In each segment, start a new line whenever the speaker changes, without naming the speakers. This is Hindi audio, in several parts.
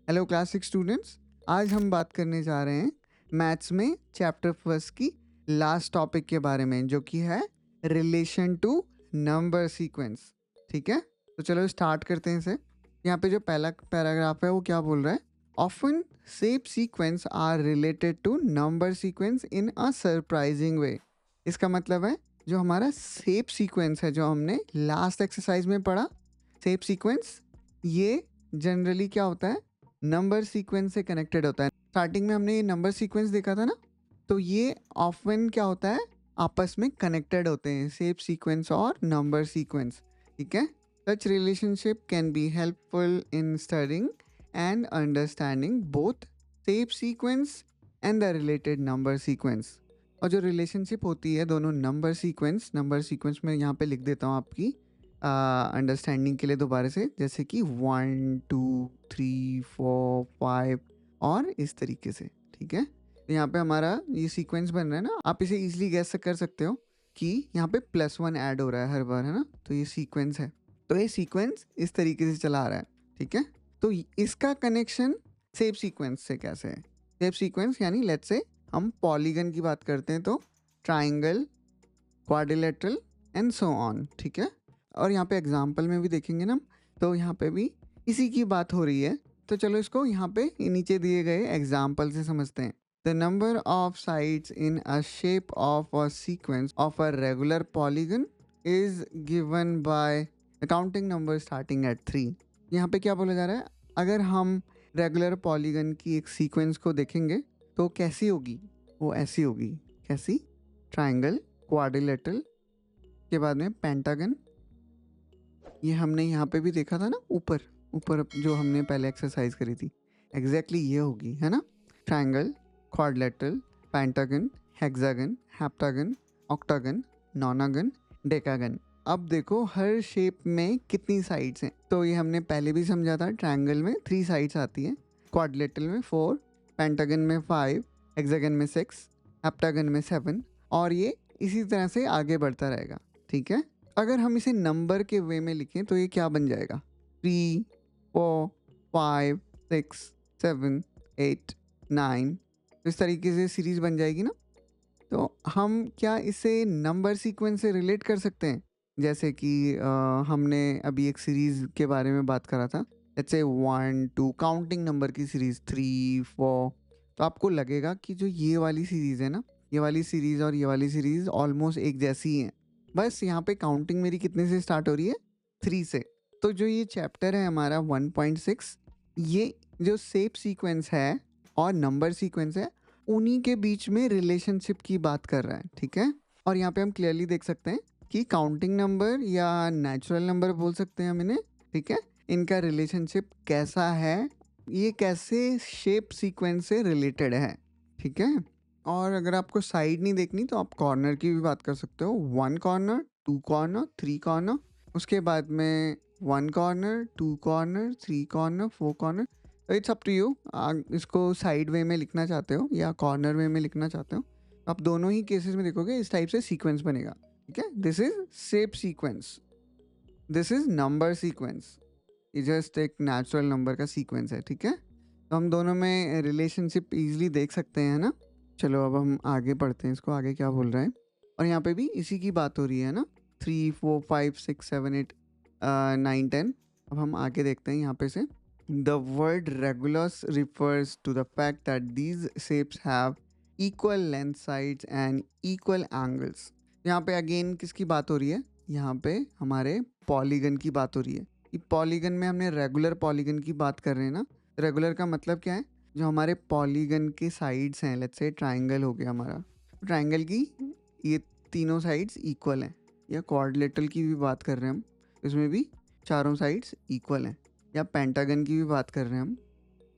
हेलो क्लास 6 स्टूडेंट्स, आज हम बात करने जा रहे हैं मैथ्स में चैप्टर फर्स्ट की लास्ट टॉपिक के बारे में, जो कि है रिलेशन टू नंबर सीक्वेंस। ठीक है, तो चलो स्टार्ट करते हैं इसे। यहाँ पे जो पहला पैराग्राफ है वो क्या बोल रहा है? Often shape sequence are related to number sequence in a surprising way. इसका मतलब है जो हमारा शेप सीक्वेंस है, जो हमने लास्ट एक्सरसाइज में पढ़ा, शेप सीक्वेंस, ये जनरली क्या होता है, नंबर सीक्वेंस से कनेक्टेड होता है। स्टार्टिंग में हमने ये नंबर सीक्वेंस देखा था ना, तो ये ऑफन क्या होता है, आपस में कनेक्टेड होते हैं, शेप सीक्वेंस और नंबर सीक्वेंस। ठीक है, सच relationship can be helpful in studying and understanding both shape sequence and the related number sequence. और जो रिलेशनशिप होती है दोनों नंबर सीक्वेंस में यहाँ पे लिख देता हूँ आपकी अंडरस्टैंडिंग के लिए दोबारा से, जैसे कि 1 2 3 4 5 और इस तरीके से। ठीक है, तो यहाँ पे हमारा ये सीक्वेंस बन रहा है ना, आप इसे इजीली गैस कर सकते हो कि यहाँ पे +1 ऐड हो रहा है हर बार, है ना, तो ये सीक्वेंस है। तो ये सीक्वेंस इस तरीके से चला आ रहा है। ठीक है, तो इसका कनेक्शन शेप सीक्वेंस से कैसे है? शेप सीक्वेंस यानी लेट्स से हम पॉलीगन की बात करते हैं तो triangle, quadrilateral and so on. ठीक है, और यहाँ पे एग्जाम्पल में भी देखेंगे ना, तो यहाँ पे भी इसी की बात हो रही है। तो चलो इसको यहाँ पे नीचे दिए गए एग्जाम्पल से समझते हैं। The number of sides in a shape of a sequence of a regular polygon is given by counting number starting at 3। यहाँ पे क्या बोला जा रहा है, अगर हम रेगुलर पॉलीगन की एक सीक्वेंस को देखेंगे तो कैसी होगी? वो ऐसी होगी। कैसी? ट्राइंगल, क्वाड्रिलेटरल के बाद में पेंटागन, ये हमने यहाँ पे भी देखा था ना, ऊपर ऊपर जो हमने पहले एक्सरसाइज करी थी, एग्जैक्टली ये होगी, है ना। Triangle, quadrilateral, pentagon, hexagon, heptagon, octagon, नोनागन, decagon. अब देखो हर शेप में कितनी साइड्स हैं, तो ये हमने पहले भी समझा था। ट्राइंगल में 3 साइड्स आती हैं, क्वाड्रिलेटरल में 4, पेंटागन में 5, हेक्सागन में 6, हेप्टागन में 7, और ये इसी तरह से आगे बढ़ता रहेगा। ठीक है, अगर हम इसे नंबर के वे में लिखें तो ये क्या बन जाएगा? 3 4 5 6 7 8 9, इस तरीके से सीरीज बन जाएगी ना। तो हम क्या इसे नंबर सीक्वेंस से रिलेट कर सकते हैं? जैसे कि हमने अभी एक सीरीज के बारे में बात करा था, लेट्स से 1 2 काउंटिंग नंबर की सीरीज 3 4। तो आपको लगेगा कि जो ये वाली सीरीज है ना, ये वाली सीरीज और ये वाली सीरीज ऑलमोस्ट एक जैसी ही है, बस यहाँ पे काउंटिंग मेरी कितने से स्टार्ट हो रही है? 3 से। तो जो ये चैप्टर है हमारा 1.6, ये जो शेप सीक्वेंस है और नंबर सीक्वेंस है, उन्हीं के बीच में रिलेशनशिप की बात कर रहा है। ठीक है, और यहाँ पे हम क्लियरली देख सकते हैं कि काउंटिंग नंबर या नेचुरल नंबर बोल सकते हैं हम इन्हें। ठीक है, इनका रिलेशनशिप कैसा है, ये कैसे शेप सीक्वेंस से रिलेटेड है। ठीक है, और अगर आपको साइड नहीं देखनी तो आप कॉर्नर की भी बात कर सकते हो। 1 कॉर्नर, 2 कॉर्नर, 3 कॉर्नर, उसके बाद में 1 कॉर्नर, 2 कॉर्नर, 3 कॉर्नर, 4 कॉर्नर। तो इट्स अप टू यू, इसको साइड वे में लिखना चाहते हो या कॉर्नर वे में लिखना चाहते हो। आप दोनों ही केसेस में देखोगे इस टाइप से सीक्वेंस बनेगा। ठीक है, this is shape sequence, this is number sequence. ये जस्ट एक नेचुरल नंबर का सीक्वेंस है। ठीक है, तो हम दोनों में रिलेशनशिप ईजिली देख सकते हैं ना। चलो अब हम आगे पढ़ते हैं, इसको आगे क्या बोल रहा है। और यहाँ पे भी इसी की बात हो रही है ना, 3 4 5 6 7 8 9 10। अब हम आगे देखते हैं यहाँ पे से। The word regular refers to the fact that these shapes have equal length sides and equal angles. यहाँ पे अगेन किसकी बात हो रही है? यहाँ पे हमारे पॉलीगन की बात हो रही है। कि पॉलीगन में हमने रेगुलर पॉलीगन की बात कर रहे हैं ना। रेगुलर का मतलब क्या है? जो हमारे पॉलीगन के साइड्स हैं, लेट्स से ट्राइंगल हो गया हमारा, ट्राइंगल की ये तीनों साइड्स इक्वल हैं। या क्वाड्रिलेटरल की भी बात कर रहे हैं हम, इसमें भी चारों साइड्स इक्वल हैं। या पेंटागन की भी बात कर रहे हैं हम।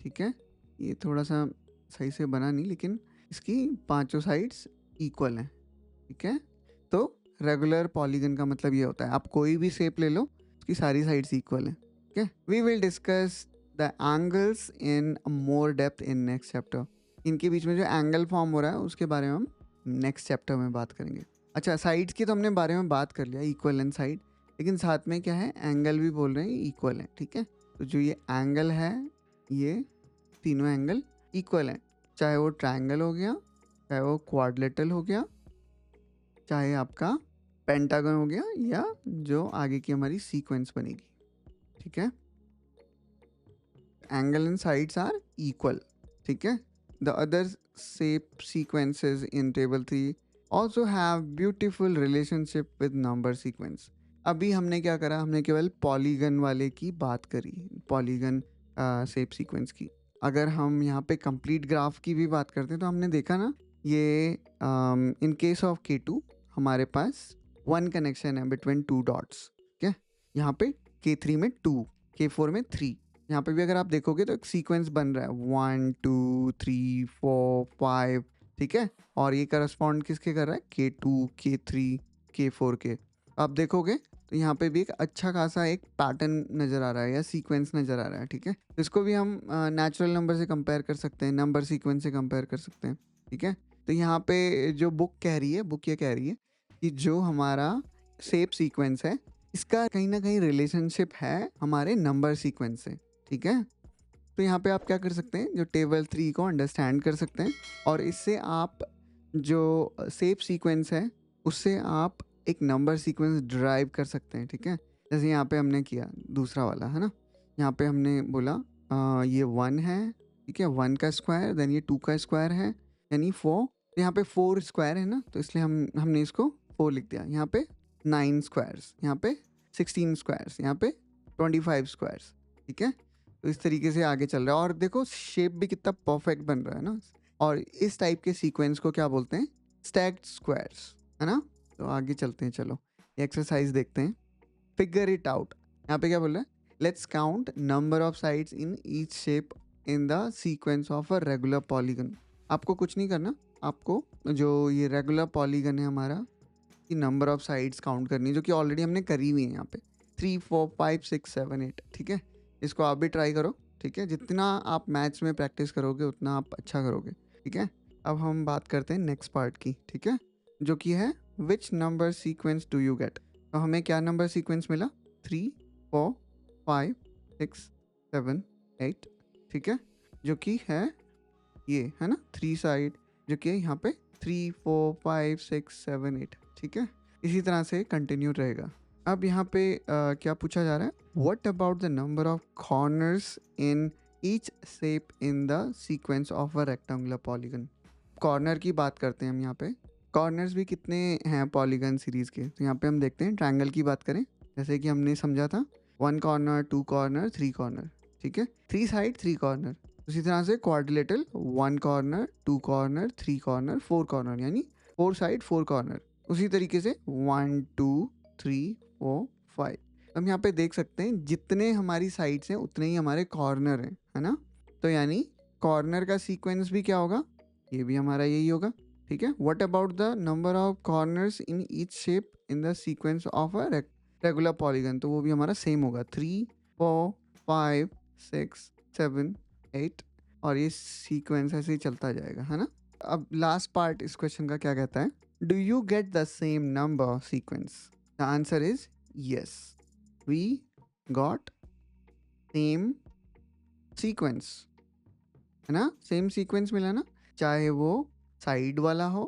ठीक है, ये थोड़ा सा सही से बना नहीं, लेकिन इसकी पांचों साइड्स इक्वल हैं। ठीक है, तो रेगुलर पॉलीगन का मतलब ये होता है, आप कोई भी शेप ले लो, उसकी सारी साइड्स इक्वल हैं। ठीक है, we will discuss the angles in more depth in next chapter. इनके बीच में जो एंगल फॉर्म हो रहा है उसके बारे में हम नेक्स्ट चैप्टर में बात करेंगे। अच्छा, साइड्स की तो हमने बारे में बात कर लिया, इक्वल एंड साइड, लेकिन साथ में क्या है, एंगल भी बोल रहे हैं इक्वल है। ठीक है, तो जो ये एंगल है ये तीनों एंगल इक्वल हैं, चाहे वो ट्रायंगल हो गया, चाहे वो क्वाड्रिलेटरल हो गया, चाहे आपका पेंटागन हो गया, या जो आगे की हमारी सीक्वेंस बनेगी, ठीक है। Angle and sides are equal, ठीक है। The other shape sequences in table 3 also have beautiful relationship with number sequence. अभी हमने क्या करा, हमने केवल पॉलीगन वाले की बात करी, पॉलीगन शेप सीक्वेंस की। अगर हम यहाँ पे कंप्लीट ग्राफ की भी बात करते हैं तो हमने देखा ना, ये इन केस ऑफ K2 हमारे पास 1 कनेक्शन है बिटवीन 2 डॉट्स, ठीक है। यहाँ पे K3 में 2, K4 में 3, यहाँ पे भी अगर आप देखोगे तो एक सीक्वेंस बन रहा है 1 2 3 4 5, ठीक है। और ये करस्पॉन्ड किसके कर रहा है, K2 K3 K4 के। आप देखोगे तो यहाँ पे भी एक अच्छा खासा एक पैटर्न नज़र आ रहा है या सीक्वेंस नज़र आ रहा है, ठीक है। इसको भी हम नेचुरल नंबर से कंपेयर कर सकते हैं, नंबर सीक्वेंस से कंपेयर कर सकते हैं, ठीक है। तो यहाँ पे जो बुक कह रही है, बुक ये कह रही है कि जो हमारा शेप सीक्वेंस है इसका कहीं ना कहीं रिलेशनशिप है हमारे नंबर सीक्वेंस से, ठीक है। तो यहाँ पे आप क्या कर सकते हैं, जो टेबल 3 को अंडरस्टैंड कर सकते हैं और इससे आप जो शेप सीक्वेंस है उससे आप एक नंबर सीक्वेंस ड्राइव कर सकते हैं, ठीक है। जैसे यहाँ पे हमने किया दूसरा वाला, है ना। यहाँ पे हमने बोला ये 1 है, ठीक है, 1 का स्क्वायर, देन ये 2 का स्क्वायर है यानी 4। तो यहाँ पे 4 स्क्वायर है ना, तो इसलिए हमने इसको 4 लिख दिया। यहाँ पे 9 स्क्वायर्स, यहाँ पे 16 स्क्वायर्स, यहाँ पे 25 स्क्वायर्स, ठीक है। तो इस तरीके से आगे चल रहा है और देखो शेप भी कितना परफेक्ट बन रहा है ना। और इस टाइप के सीक्वेंस को क्या बोलते हैं, स्टैक्ड स्क्वायर्स, है ना। तो आगे चलते हैं, चलो एक्सरसाइज देखते हैं। फिगर इट आउट, यहाँ पे क्या बोल रहा है, let's count number of sides in each shape in the sequence of a regular polygon. आपको कुछ नहीं करना, आपको जो ये रेगुलर पॉलीगन है हमारा, कि नंबर ऑफ साइड्स काउंट करनी है, जो कि ऑलरेडी हमने करी हुई है यहाँ पे 3 4 5 6 7 8, ठीक है। इसको आप भी ट्राई करो, ठीक है। जितना आप मैथ्स में प्रैक्टिस करोगे उतना आप अच्छा करोगे, ठीक है। अब हम बात करते हैं नेक्स्ट पार्ट की, ठीक है, जो कि है विच number sequence do you get. तो हमें क्या नंबर सीक्वेंस मिला, 3 4 5 6 7 8, ठीक है, जो कि है ये, है ना, 3 साइड, जो कि यहाँ पे 3 4 5 6 7 8, ठीक है। इसी तरह से कंटिन्यू रहेगा। अब यहाँ पे क्या पूछा जा रहा है, what about the number of corners in each shape in the sequence of a rectangular polygon. Corner की बात करते हैं हम यहाँ पे, कॉर्नर्स भी कितने हैं पॉलीगन सीरीज के। तो यहाँ पे हम देखते हैं, ट्रायंगल की बात करें, जैसे कि हमने समझा था 1 कॉर्नर 2 कॉर्नर 3 कॉर्नर, ठीक है, 3 साइड 3 कॉर्नर। उसी तरह से quadrilateral 1 corner 2 corner 3 corner 4 corner, यानी 4 साइड 4 कॉर्नर। उसी तरीके से 1 2 3 4 5। हम यहाँ पे देख सकते हैं जितने हमारी साइड्स हैं उतने ही हमारे कॉर्नर हैं, है ना। तो यानी कॉर्नर का सीक्वेंस भी क्या होगा, ये भी हमारा यही होगा, ठीक है। What about the number of corners in each shape in the sequence of a regular polygon, तो वो भी हमारा सेम होगा, 3 4 5 6 7 8, और ये सीक्वेंस ऐसे ही चलता जाएगा, है ना। अब लास्ट पार्ट इस क्वेश्चन का क्या कहता है, do you get the same number sequence. The answer is yes, we got same sequence, है ना, सेम सीक्वेंस मिला ना, चाहे वो साइड वाला हो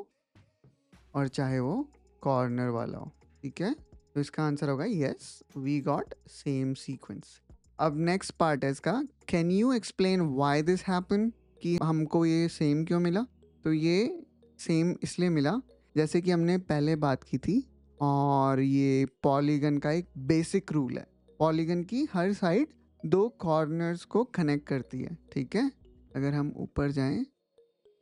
और चाहे वो कॉर्नर वाला हो, ठीक है। तो इसका आंसर होगा yes, we got same sequence। अब नेक्स्ट पार्ट है इसका, can you explain why this happen, कि हमको ये सेम क्यों मिला। तो ये सेम इसलिए मिला, जैसे कि हमने पहले बात की थी, और ये पॉलीगन का एक बेसिक रूल है, पॉलीगन की हर साइड 2 कॉर्नर्स को कनेक्ट करती है, ठीक है। अगर हम ऊपर जाएं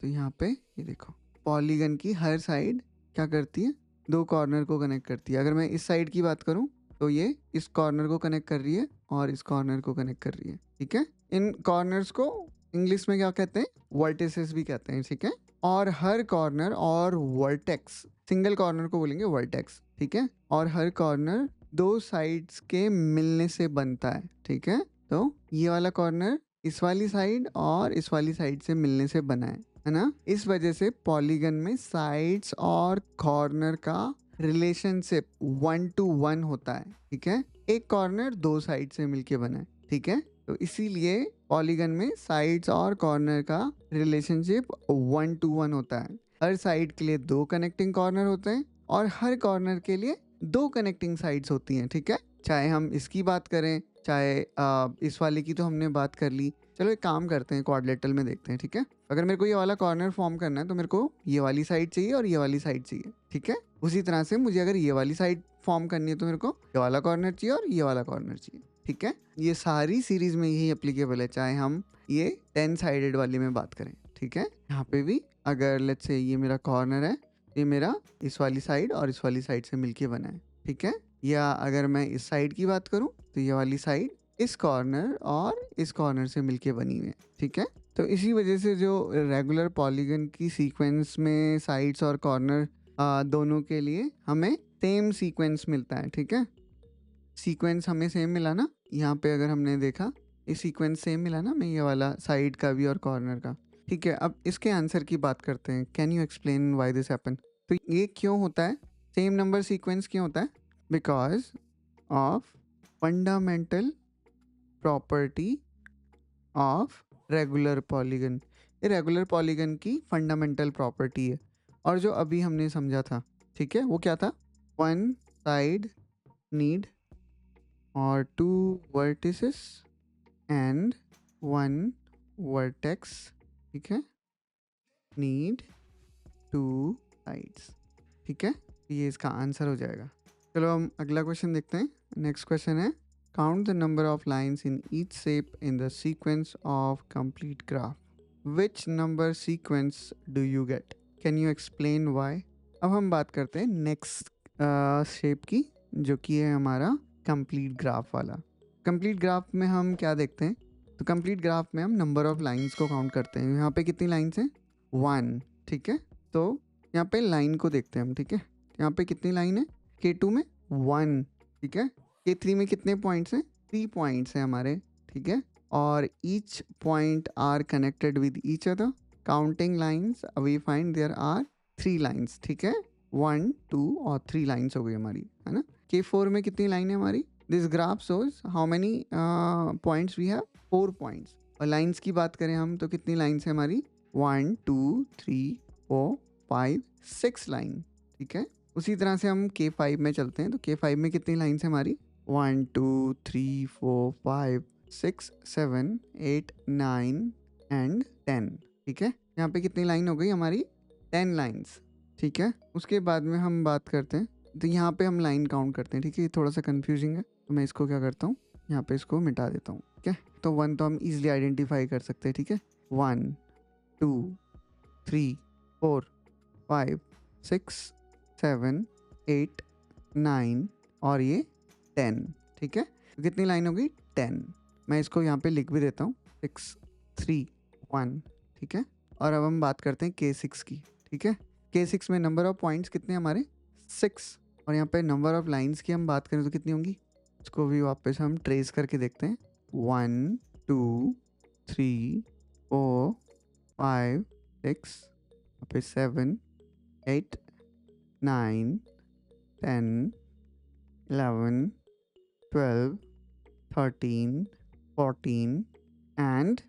तो यहाँ पे ये देखो, पॉलीगन की हर साइड क्या करती है, 2 कॉर्नर को कनेक्ट करती है। अगर मैं इस साइड की बात करूँ तो ये इस कॉर्नर को कनेक्ट कर रही है और इस कॉर्नर को कनेक्ट कर रही है, ठीक है। इन कॉर्नर्स को इंग्लिश में क्या कहते हैं, वर्टिसेस भी कहते हैं, ठीक है। और हर कॉर्नर और वर्टेक्स, सिंगल कॉर्नर को बोलेंगे वर्टेक्स, ठीक है। और हर कॉर्नर 2 साइड्स के मिलने से बनता है, ठीक है। तो ये वाला कॉर्नर इस वाली साइड और इस वाली साइड से मिलने से बना है ना। इस वजह से पॉलीगन में साइड्स और कॉर्नर का रिलेशनशिप 1 to 1 होता है, ठीक है। एक कॉर्नर 2 साइड से मिलके बना है, ठीक है। तो इसीलिए पॉलीगन में साइड्स और कॉर्नर का रिलेशनशिप 1:1 होता है। हर साइड के लिए 2 कनेक्टिंग कॉर्नर होते हैं और हर कॉर्नर के लिए 2 कनेक्टिंग साइड्स होती हैं, ठीक है। चाहे हम इसकी बात करें, चाहे इस वाले की तो हमने बात कर ली। चलो एक काम करते हैं, क्वाड्रिलेटरल में देखते हैं, ठीक है। अगर मेरे को ये वाला कॉर्नर फॉर्म करना है तो मेरे को ये वाली साइड चाहिए और ये वाली साइड चाहिए, ठीक है। उसी तरह से मुझे अगर ये वाली साइड फॉर्म करनी है तो मेरे को ये वाला कॉर्नर चाहिए और ये वाला कॉर्नर चाहिए, ठीक है। ये सारी सीरीज में यही एप्लीकेबल है, चाहे हम ये 10 साइडेड वाली में बात करें, ठीक है। यहाँ पे भी अगर लेट्स से ये मेरा कॉर्नर है, ये मेरा इस वाली साइड और इस वाली साइड से मिलके बना है, ठीक है। या अगर मैं इस साइड की बात करूं तो ये वाली साइड इस कॉर्नर और इस कॉर्नर से मिलके बनी हुई है, ठीक है। तो इसी वजह से जो रेगुलर पॉलीगन की सीक्वेंस में साइड्स और कॉर्नर दोनों के लिए हमें सेम सीक्वेंस मिलता है, ठीक है। सीक्वेंस हमें सेम मिला ना, यहाँ पे अगर हमने देखा ये सीक्वेंस सेम मिला ना, मैं ये वाला साइड का भी और कॉर्नर का, ठीक है। अब इसके आंसर की बात करते हैं। Can you explain why this happen? तो ये क्यों होता है, सेम नंबर सीक्वेंस क्यों होता है? Because of fundamental property of regular polygon. ये रेगुलर पॉलीगन की फंडामेंटल प्रॉपर्टी है। और जो अभी हमने समझा था, ठीक है, वो क्या था? वन साइड नीड और 2 vertices and 1 vertex, ठीक है, नीड 2 sides, ठीक है। ये इसका आंसर हो जाएगा। चलो हम अगला क्वेश्चन देखते हैं। नेक्स्ट क्वेश्चन है, count the number of lines in each shape in the sequence of complete graph. Which number sequence do you get? Can you explain Y? अब हम बात करते हैं नेक्स्ट शेप की, जो कि है हमारा कंप्लीट ग्राफ वाला। कंप्लीट ग्राफ में हम क्या देखते हैं? तो कंप्लीट ग्राफ में हम नंबर ऑफ लाइंस को काउंट करते हैं। यहाँ पे कितनी लाइंस हैं? 1, ठीक है। तो यहाँ पे लाइन को देखते हैं हम, ठीक है। यहाँ पे कितनी लाइन है? K2 में 1, ठीक है। K3 में कितने पॉइंट्स हैं? 3 पॉइंट्स हैं हमारे, ठीक है। और each point are connected with each other. Counting lines we find there are 3 lines, ठीक है। 1, 2 और 3 लाइंस हो गई हमारी, है ना। K4 में कितनी लाइन है हमारी? This graph shows how many points we have? 4 points. और लाइंस की बात करें हम तो कितनी लाइंस है हमारी? 1, 2, 3, 4, 5, 6 लाइन, ठीक है। उसी तरह से हम K5 में चलते हैं। तो K5 में कितनी लाइंस है हमारी? 1, 2, 3, 4, 5, 6, 7, 8, 9 एंड 10, ठीक है। यहाँ पे कितनी लाइन हो गई हमारी? 10 लाइंस, ठीक है। उसके बाद में हम बात करते हैं, तो यहाँ पे हम लाइन काउंट करते हैं, ठीक है। ये थोड़ा सा कंफ्यूजिंग है, तो मैं इसको क्या करता हूँ, यहाँ पे इसको मिटा देता हूँ, ठीक है। तो 1 तो हम इजीली आइडेंटिफाई कर सकते हैं, ठीक है। 1, 2, 3, 4, 5, 6, 7, 8, 9 और ये 10, ठीक है। तो कितनी लाइन होगी? 10। मैं इसको यहाँ पे लिख भी देता हूँ, 6, 3, 1, ठीक है। और अब हम बात करते हैं K6 की, ठीक है। K6 में नंबर ऑफ पॉइंट्स कितने हमारे? 6। और यहाँ पे नंबर ऑफ लाइंस की हम बात करें तो कितनी होंगी? इसको भी वापस हम ट्रेस करके देखते हैं। 1, 2, 3, 4, 5, 6, यहाँ पे 7, 8, 9, 10, 11, 12, 13, 14 एंड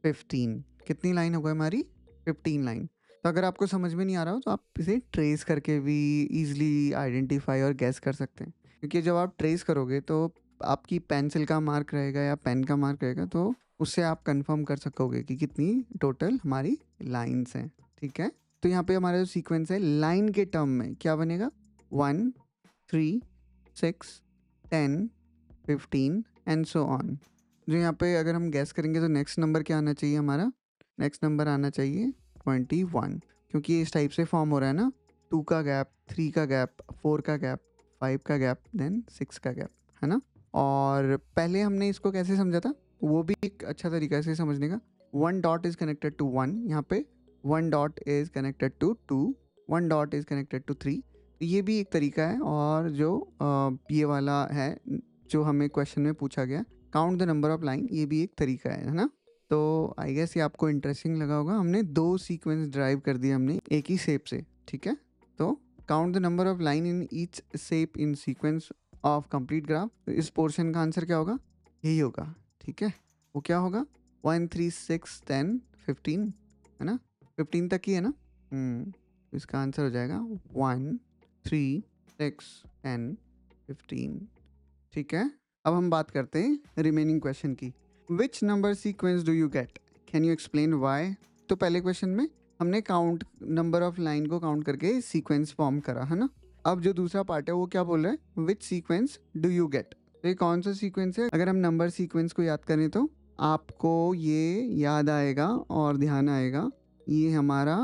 15। कितनी लाइन हो गई हमारी? 15 लाइन। तो अगर आपको समझ में नहीं आ रहा हो तो आप इसे ट्रेस करके भी ईजिली आइडेंटिफाई और गैस कर सकते हैं, क्योंकि जब आप ट्रेस करोगे तो आपकी पेंसिल का मार्क रहेगा या पेन का मार्क रहेगा, तो उससे आप कंफर्म कर सकोगे कि कितनी टोटल हमारी लाइंस हैं, ठीक है। तो यहाँ पे हमारा जो सीक्वेंस है लाइन के टर्म में क्या बनेगा? 1, 3, 6, 10, 15 एंड सो ऑन। जो यहाँ पे अगर हम गैस करेंगे तो नेक्स्ट नंबर क्या आना चाहिए हमारा? नेक्स्ट नंबर आना चाहिए 21, क्योंकि ये इस टाइप से फॉर्म हो रहा है ना, 2 का गैप, 3 का गैप, 4 का गैप, 5 का गैप, देन 6 का गैप, है ना। और पहले हमने इसको कैसे समझा था, वो भी एक अच्छा तरीका से समझने का। 1 डॉट इज कनेक्टेड टू 1, यहाँ पे 1 dot is connected to 2, 1 dot is connected to 3। ये भी एक तरीका है। और जो ये वाला है जो हमें क्वेश्चन में पूछा गया, count the number of line, ये भी एक तरीका है ना। तो आई गेस ये आपको इंटरेस्टिंग लगा होगा। हमने 2 सीक्वेंस ड्राइव कर दिए हमने एक ही शेप से, ठीक है। तो count the number of line in each shape in sequence of complete graph. इस पोर्शन का आंसर क्या होगा? यही होगा, ठीक है। वो क्या होगा 1 3 6 10 15 है ना, 15 तक ही है ना। तो इसका आंसर हो जाएगा 1 3 6 10 15। ठीक है, अब हम बात करते हैं रिमेनिंग क्वेश्चन की। विच number sequence do you get, can you explain Y. तो पहले क्वेश्चन में हमने काउंट नंबर ऑफ लाइन को काउंट करके सीक्वेंस फॉर्म करा है ना। अब जो दूसरा पार्ट है वो क्या बोल रहा है, विच सीक्वेंस डू यू गेट। तो ये कौन सा सीक्वेंस है, अगर हम नंबर सीक्वेंस को याद करें तो आपको ये याद आएगा और ध्यान आएगा, ये हमारा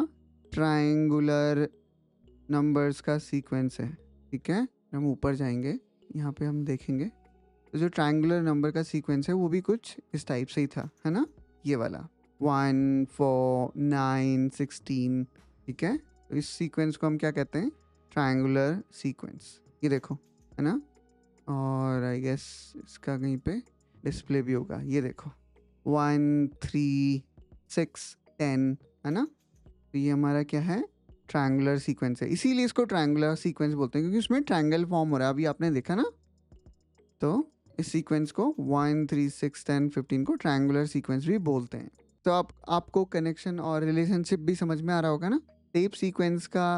ट्रायंगुलर नंबर्स का सीक्वेंस है। ठीक है, हम ऊपर जाएंगे, यहाँ पे हम देखेंगे तो जो ट्रायंगुलर नंबर का सीक्वेंस है वो भी कुछ इस टाइप से ही था, है ना, ये वाला 1 4 9 16। ठीक है, तो इस सीक्वेंस को हम क्या कहते हैं, ट्रायंगुलर सीक्वेंस। ये देखो, है ना, और आई गेस इसका कहीं पे डिस्प्ले भी होगा, ये देखो 1 3 6 10, है ना। तो ये हमारा क्या है, ट्रायंगुलर सीक्वेंस है, इसीलिए इसको ट्रायंगुलर सीक्वेंस बोलते हैं क्योंकि उसमें ट्रायंगल फॉर्म हो रहा है, अभी आपने देखा ना। तो इस सीक्वेंस को 1 3 6 10 15 को ट्रायंगुलर सीक्वेंस भी बोलते हैं। तो आपको कनेक्शन और रिलेशनशिप भी समझ में आ रहा होगा ना टेप सीक्वेंस का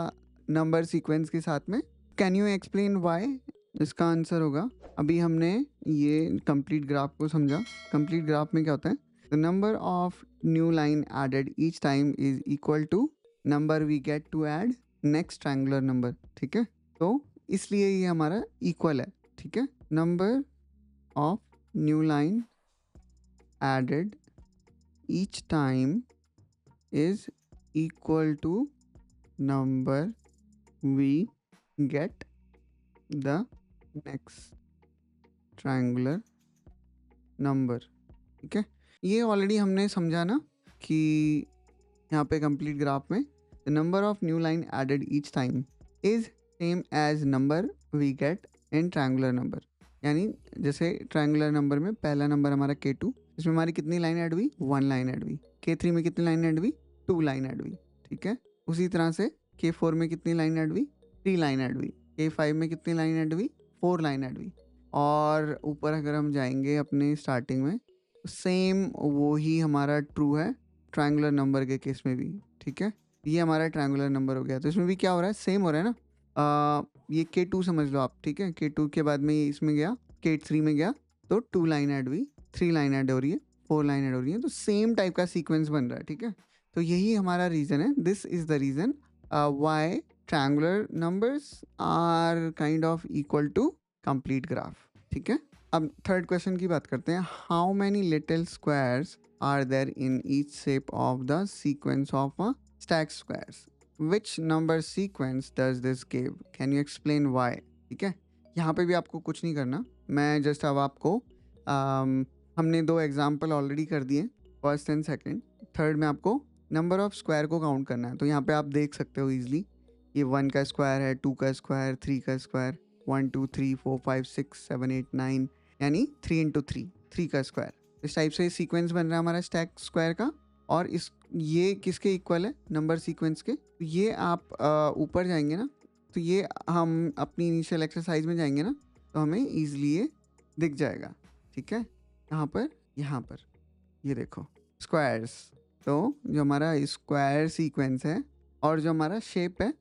नंबर सीक्वेंस के साथ में। कैन यू एक्सप्लेन व्हाई, इसका आंसर होगा, अभी हमने ये कंप्लीट ग्राफ को समझा। कंप्लीट ग्राफ में क्या होता है, the number of new line added each time is equal to number we get to add next triangular number. ठीक है, तो इसलिए ये हमारा इक्वल है। ठीक है, number of new line added each time is equal to number we get the next triangular number. ठीक है, ये ऑलरेडी हमने समझा ना कि यहाँ पे कंप्लीट ग्राफ में the number of new line added each time is same as number we get in triangular number. यानी जैसे ट्रायंगुलर नंबर में पहला नंबर हमारा K2, इसमें हमारी कितनी लाइन ऐड हुई, 1 लाइन ऐड हुई। K3 में कितनी लाइन ऐड हुई, 2 लाइन ऐड हुई। ठीक है, उसी तरह से K4 में कितनी लाइन ऐड हुई, 3 लाइन ऐड हुई। K5 में कितनी लाइन ऐड हुई, 4 लाइन ऐड हुई। और ऊपर अगर हम जाएंगे अपने स्टार्टिंग में, सेम वो ही हमारा ट्रू है ट्रायंगुलर नंबर के केस में भी। ठीक है, ये हमारा ट्रायंगुलर नंबर हो गया, तो इसमें भी क्या हो रहा है, सेम हो रहा है ना। ये K2 समझ लो आप। ठीक है, K2 के बाद में ये इसमें गया, K3 में गया तो 2 लाइन ऐड हुई, 3 लाइन ऐड हो रही है, 4 लाइन ऐड हो रही है, तो सेम टाइप का सीक्वेंस बन रहा है। ठीक है, तो यही हमारा रीज़न है, this is the reason why triangular numbers are kind of equal to complete graph. ठीक है, अब थर्ड क्वेश्चन की बात करते हैं। How many little squares are there in each shape of the sequence of a stack squares, which number sequence does this give, can you explain why. ठीक है, यहाँ पे भी आपको कुछ नहीं करना, मैं जस्ट अब आपको हमने 2 एग्जाम्पल ऑलरेडी कर दिए, फर्स्ट एंड सेकंड। थर्ड में आपको नंबर ऑफ स्क्वायर को काउंट करना है। तो यहाँ पे आप देख सकते हो ईजिली, ये 1 का स्क्वायर है, 2 का स्क्वायर, 3 का स्क्वायर, 1 2 3 4 5 6 7 8 9, यानी 3 इंटू 3, 3 का स्क्वायर। इस टाइप से सीक्वेंस बन रहा है हमारा स्टैक स्क्वायर का। और इस ये किसके इक्वल है, नंबर सीक्वेंस के। तो ये आप ऊपर जाएंगे ना, तो ये हम अपनी इनिशियल एक्सरसाइज में जाएंगे ना, तो हमें ईजिली ये दिख जाएगा। ठीक है, यहाँ पर ये देखो स्क्वायर्स। तो जो हमारा स्क्वायर सीक्वेंस है और जो हमारा शेप है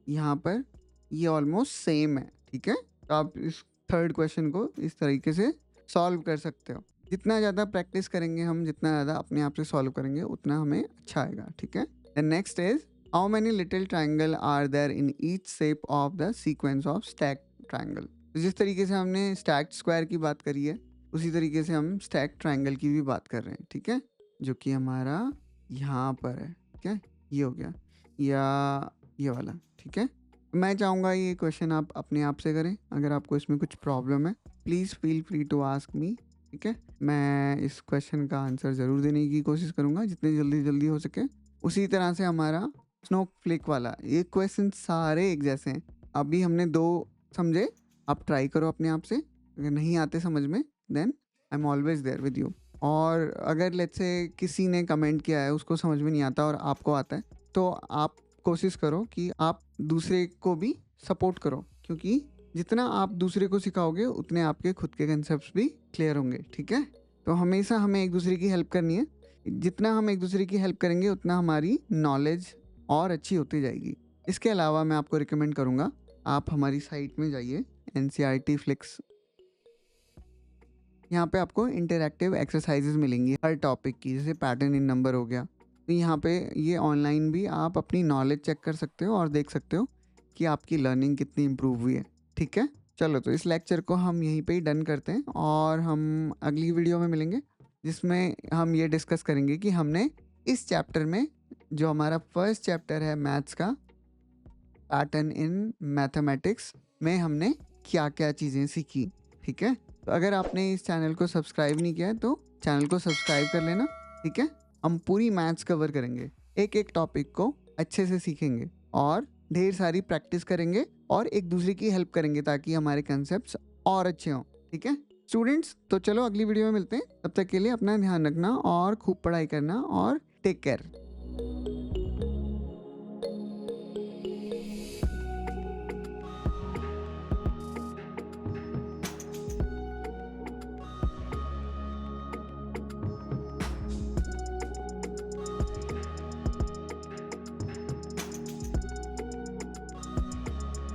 यहाँ पर, ये ऑलमोस्ट सेम है। ठीक है, तो आप इस थर्ड क्वेश्चन को इस तरीके से सॉल्व कर सकते हो। जितना ज़्यादा प्रैक्टिस करेंगे हम, जितना ज़्यादा अपने आप से सॉल्व करेंगे, उतना हमें अच्छा आएगा। ठीक है, the next is how many little triangle are there in each shape of the sequence of stack triangle. जिस तरीके से हमने स्टैक्ड स्क्वायर की बात करी है, उसी तरीके से हम स्टैक ट्रायंगल की भी बात कर रहे हैं। ठीक है, जो कि हमारा यहाँ पर है। ठीक है, ये हो गया, या ये वाला। ठीक है, मैं चाहूँगा ये क्वेश्चन आप अपने आप से करें। अगर आपको इसमें कुछ प्रॉब्लम है, please feel free to ask me. ठीक है, मैं इस क्वेश्चन का आंसर ज़रूर देने की कोशिश करूँगा जितनी जल्दी हो सके। उसी तरह से हमारा स्नोफ्लेक वाला, ये क्वेश्चन सारे एक जैसे हैं। अभी हमने 2 समझे, आप ट्राई करो अपने आप से। अगर नहीं आते समझ में, then I am always there with you. और अगर लेट्स से किसी ने कमेंट किया है, उसको समझ में नहीं आता और आपको आता है, तो आप कोशिश करो कि आप दूसरे को भी सपोर्ट करो, क्योंकि जितना आप दूसरे को सिखाओगे उतने आपके खुद के कंसेप्ट्स भी क्लियर होंगे। ठीक है, तो हमेशा हमें एक दूसरे की हेल्प करनी है। जितना हम एक दूसरे की हेल्प करेंगे उतना हमारी नॉलेज और अच्छी होती जाएगी। इसके अलावा मैं आपको रिकमेंड करूँगा, आप हमारी साइट में जाइए NCERT फ्लिक्स। यहाँ पे आपको इंटरैक्टिव एक्सरसाइजेज मिलेंगी हर टॉपिक की, जैसे पैटर्न इन नंबर हो गया। तो यहाँ पे ये ऑनलाइन भी आप अपनी नॉलेज चेक कर सकते हो और देख सकते हो कि आपकी लर्निंग कितनी इम्प्रूव हुई है। ठीक है, चलो तो इस लेक्चर को हम यहीं पे ही डन करते हैं और हम अगली वीडियो में मिलेंगे, जिसमें हम ये डिस्कस करेंगे कि हमने इस चैप्टर में, जो हमारा फर्स्ट चैप्टर है मैथ्स का, पैटर्न इन मैथमेटिक्स में, हमने क्या क्या चीज़ें सीखी। ठीक है, तो अगर आपने इस चैनल को सब्सक्राइब नहीं किया है तो चैनल को सब्सक्राइब कर लेना। ठीक है, हम पूरी मैथ्स कवर करेंगे, एक एक टॉपिक को अच्छे से सीखेंगे और ढेर सारी प्रैक्टिस करेंगे और एक दूसरे की हेल्प करेंगे ताकि हमारे कंसेप्ट्स और अच्छे हों। ठीक है स्टूडेंट्स, तो चलो अगली वीडियो में मिलते हैं। तब तक के लिए अपना ध्यान रखना और खूब पढ़ाई करना और टेक केयर।